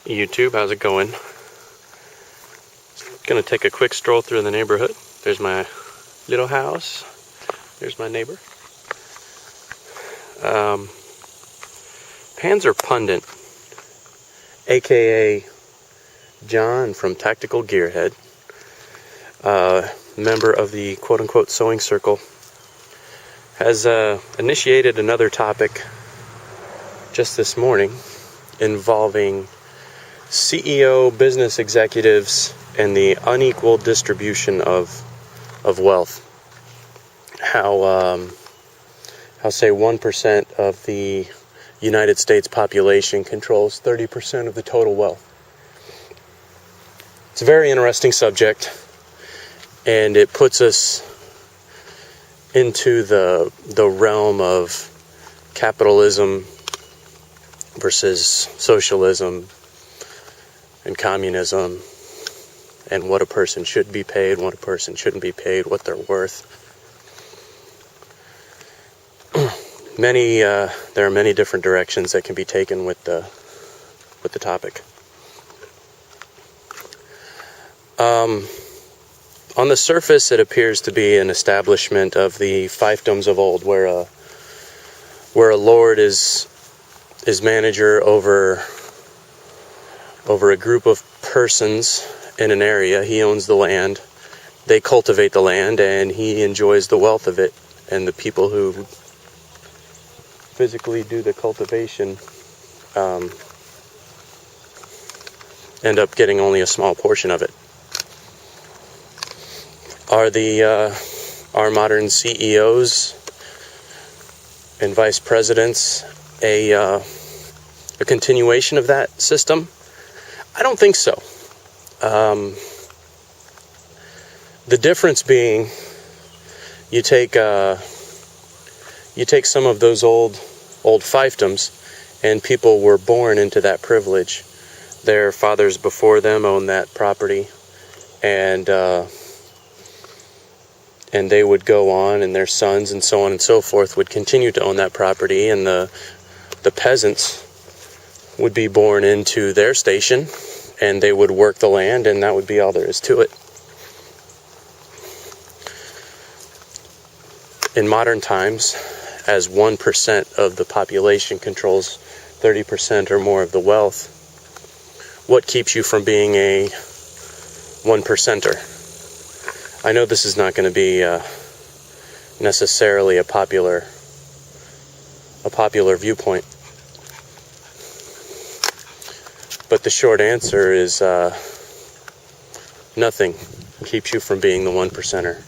YouTube, how's it going? Gonna take a quick stroll through the neighborhood. There's my little house. There's my neighbor. Panzer Pundit, aka John from Tactical Gearhead, member of the quote-unquote sewing circle, has initiated another topic just this morning involving CEO business executives and the unequal distribution of wealth. How say 1% of the United States population controls 30% of the total wealth. It's a very interesting subject, and it puts us into the realm of capitalism versus socialism and communism, and what a person should be paid, what a person shouldn't be paid, what they're worth. There are many different directions that can be taken with the topic. On the surface, it appears to be an establishment of the fiefdoms of old, where a lord is manager over a group of persons in an area. He owns the land, they cultivate the land, and he enjoys the wealth of it. And the people who physically do the cultivation end up getting only a small portion of it. Are modern CEOs and vice presidents a continuation of that system? I don't think so. The difference being, you take some of those old fiefdoms, and people were born into that privilege. Their fathers before them owned that property, and they would go on, and their sons and so on and so forth would continue to own that property, and the peasants would be born into their station, and they would work the land, and that would be all there is to it. In modern times, as 1% of the population controls 30% or more of the wealth, what keeps you from being a 1%er? I know this is not going to be necessarily a popular viewpoint, but the short answer is nothing keeps you from being the 1%er.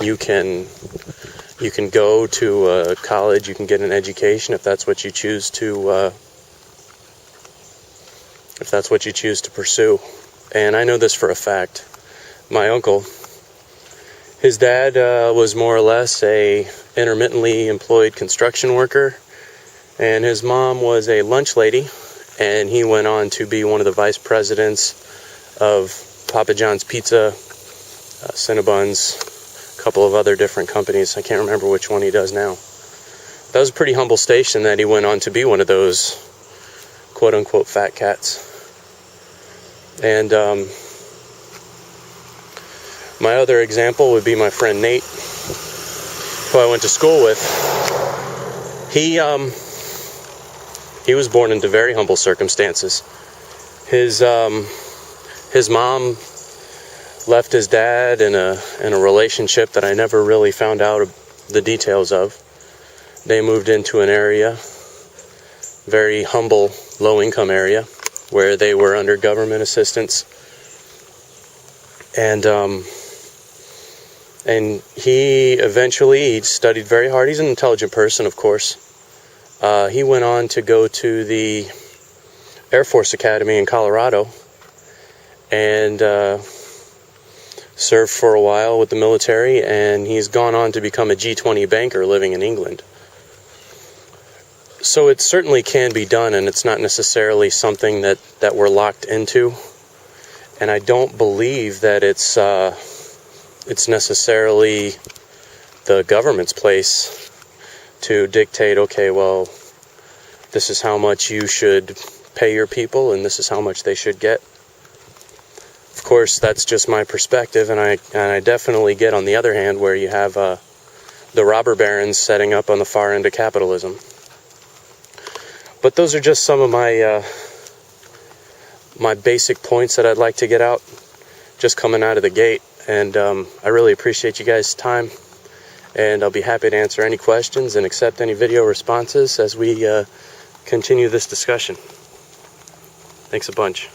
You can go to a college, you can get an education if that's what you choose to pursue. And I know this for a fact. My uncle, his dad was more or less a intermittently employed construction worker, and his mom was a lunch lady, and he went on to be one of the vice presidents of Papa John's Pizza, Cinnabons, a couple of other different companies. I can't remember which one he does now. That was a pretty humble station that he went on to be one of those quote-unquote fat cats. And my other example would be my friend Nate, who I went to school with. He was born into very humble circumstances. His mom left his dad in a relationship that I never really found out the details of. They moved into an area, very humble, low-income area, where they were under government assistance. And he eventually studied very hard. He's an intelligent person, of course. He went on to go to the Air Force Academy in Colorado and served for a while with the military, and he's gone on to become a G20 banker living in England. So it certainly can be done, and it's not necessarily something that we're locked into. And I don't believe that it's necessarily the government's place to dictate, okay, well, this is how much you should pay your people and this is how much they should get. Of course, that's just my perspective, and I definitely get on the other hand where you have the robber barons setting up on the far end of capitalism. But those are just some of my my basic points that I'd like to get out just coming out of the gate. And I really appreciate you guys' time, and I'll be happy to answer any questions and accept any video responses as we continue this discussion. Thanks a bunch.